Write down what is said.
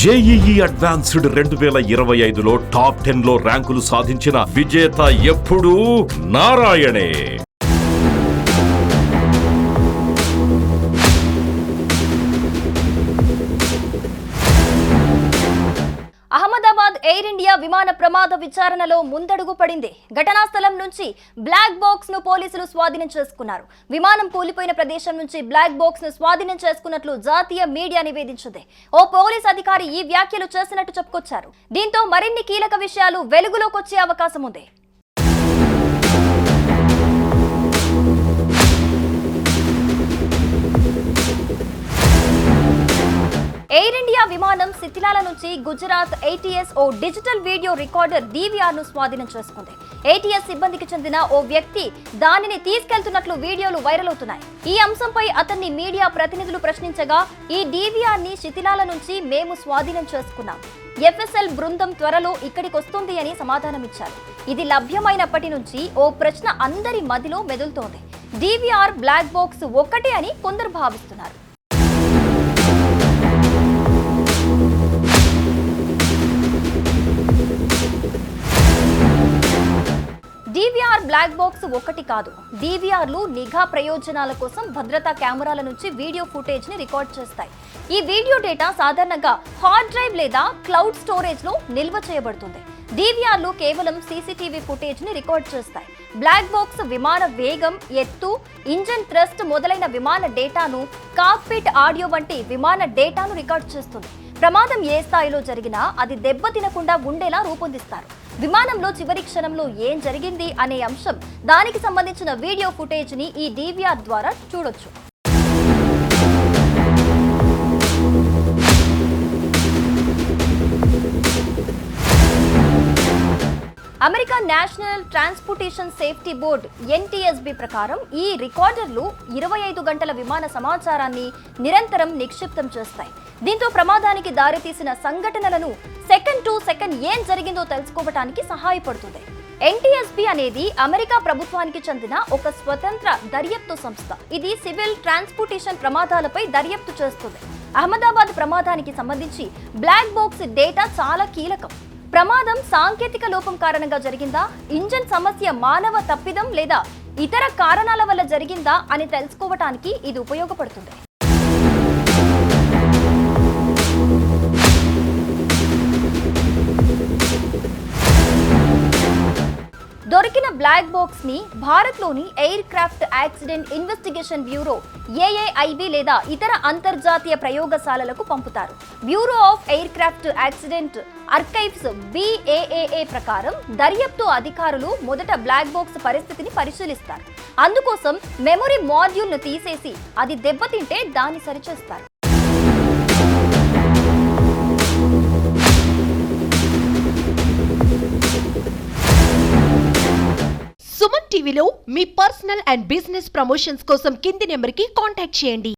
JEE advanced 2025లో top 10లో ర్యాంకులు సాధించిన విజేత ఎప్పుడూ నారాయణే. అహ్మదాబాద్ ఎయిర్ ఇండియా విమాన ప్రమాద విచారణలో ముందడుగు పడింది. ఘటనా స్థలం నుంచి బ్లాక్ బాక్స్ ను పోలీసులు స్వాధీనం చేసుకున్నారు. విమానం కూలిపోయిన ప్రదేశం నుంచి బ్లాక్ బాక్స్ ను స్వాధీనం చేసుకున్నట్లు జాతీయ మీడియా నివేదించింది. ఓ పోలీస్ అధికారి ఈ వ్యాఖ్యలు చేసినట్టు చెప్పుకొచ్చారు. దీంతో మరిన్ని కీలక విషయాలు వెలుగులోకి వచ్చే అవకాశం ఉంది. ఎయిర్ ఇండియా విమానం శిథిలాల నుంచి గుజరాత్ ఏటీఎస్ ఓ డిజిటల్ వీడియో రికార్డర్ DVR ను స్వాధీనం చేసుకుంది. ఏటీఎస్ సిబ్బందికి చెందిన ఓ వ్యక్తి దానిని తీసుకెళ్తున్నట్లు వీడియోలు వైరల్ అవుతున్నాయి. ఈ అంశంపై అతన్ని మీడియా ప్రతినిధులు ప్రశ్నించగా ఈ DVR ని శిథిలాల నుంచి మేము స్వాధీనం చేసుకున్నాం. FSL బృందం త్వరలో ఇక్కడికి వస్తుంది అని సమాధానమిచ్చారు. ఇది లభ్యమైనప్పటి నుంచి ఓ ప్రశ్న అందరి మదిలో మెదులుతోంది. DVR బ్లాక్ బాక్స్ ఒక్కటే అని కొందరు భావిస్తున్నారు. DVR బ్లాక్ బాక్స్ ఒక్కటి కాదు. DVRలు నిఘా ప్రయోజనాల కోసం భద్రతా కెమెరాల నుంచి వీడియో ఫుటేజ్ ని రికార్డ్ చేస్తాయి. ఈ వీడియో డేటా సాధారణంగా హార్డ్ డ్రైవ్ లేదా క్లౌడ్ స్టోరేజ్ లో నిల్వ చేయబడుతుంది. DVRలు కేవలం CCTV ఫుటేజ్ ని రికార్డ్ చేస్తాయి. బ్లాక్ బాక్స్ విమాన వేగం, ఎత్తు, ఇంజన్ థ్రస్ట్ మొదలైన విమాన డేటాను, కాక్పిట్ ఆడియో వంటి విమాన డేటాను రికార్డ్ చేస్తుంది. ప్రమాదం ఏ స్థాయిలో జరిగినా అది దెబ్బతినకుండా ఉండేలా రూపొందిస్తారు. విమానంలో చివరి క్షణంలో ఏం జరిగింది అనే అంశం, దానికి సంబంధించిన వీడియో ఫుటేజ్ ని ఈ DVR ద్వారా చూడొచ్చు. America national transportation safety board NTSB ప్రకారం ఈ రికార్డర్లు 25 గంటల విమాన సమాచారాన్ని నిరంతరం నిక్షిప్తం చేస్తాయి. దీంతో ప్రమాదానికి దారితీసిన సంఘటనలను సెకండ్ టు సెకండ్ ఏం జరిగిందో తెలుసుకోవడానికి సహాయపడుతుంది. NTSB అనేది అమెరికా ప్రభుత్వానికి చెందిన ఒక స్వతంత్ర దర్యాప్తు సంస్థ. ఇది సివిల్ ట్రాన్స్పోర్టేషన్ ప్రమాదాలపై దర్యాప్తు చేస్తుంది. అహ్మదాబాద్ ప్రమాదానికి సంబంధించి బ్లాక్ బాక్స్ డేటా చాలా కీలకం. ప్రమాదం సాంకేతిక లోపం కారణంగా జరిగిందా, ఇంజన్ సమస్య మానవ తప్పిదం లేదా ఇతర కారణాల వల్ల జరిగిందా అని తెలుసుకోవటానికి ఇది ఉపయోగపడుతుంది. దొరికిన బ్లాక్ బాక్స్ ని భారత్లోని aircraft accident investigation bureau AAIB లేదా ఇతర అంతర్జాతీయ ప్రయోగశాలలకు పంపుతారు. Bureau of aircraft accident archives BAAA ప్రకారం దర్యాప్తు అధికారులు మొదట బ్లాక్ బాక్స్ పరిస్థితిని పరిశీలిస్తారు. అందుకోసం మెమరీ మాడ్యూల్ ను తీసేసి అది దెబ్బతింటే దాన్ని సరిచేస్తారు. సుమన్ టీవీలో మీ పర్సనల్ అండ్ బిజినెస్ ప్రమోషన్స్ కోసం కింది నెంబర్కి కాంటాక్ట్ చేయండి.